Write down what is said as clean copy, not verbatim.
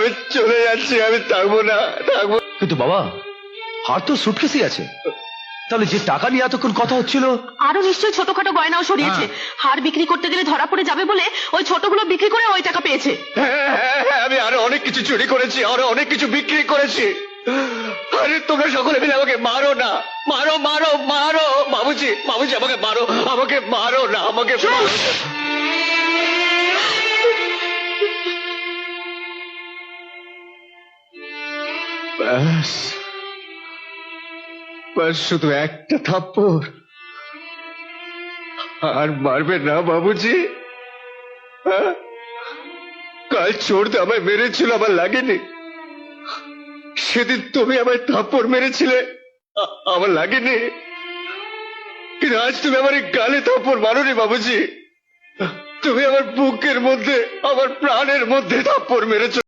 আমি চলে যাচ্ছি, আমি থাকবো না, থাকবো। কিন্তু বাবা, হার তো সুটকেসই আছে, তাহলে যে টাকা নিয়ে এতক্ষণ কথা হচ্ছিল। আরো নিশ্চয়ই ছোটখাটো গয়নাও সরিয়েছে। হার বিক্রি করতে গেলে ধরা পড়ে যাবে বলে ওই ছোটগুলো বিক্রি করে ওই টাকা পেয়েছে। হ্যাঁ, আমি আরো অনেক কিছু চুরি করেছি, আরো অনেক কিছু বিক্রি করেছি। আরে তোমরা সকলে মিলে আমাকে মারো না, মারো মারো মারো। বাবুজি, বাবুজি আমাকে মারো, আমাকে মারো না, আমাকে মারো। ব্যাস ব্যাস, শুধু একটা থাপ্পড়। আর মারবে না বাবুজি? হ্যাঁ, কাল চোরতে আমায় মেরেছিল, আমার লাগেনি? সেদিন তুমি আমায় থাপ্পড় মেরেছিলে, আমার লাগেনি? কিন্তু আজ তুমি আমার এই গালে থাপ্পড় মারোনি বাবুজি, তুমি আমার বুকের মধ্যে, আমার প্রাণের মধ্যে থাপ্পড় মেরেছ।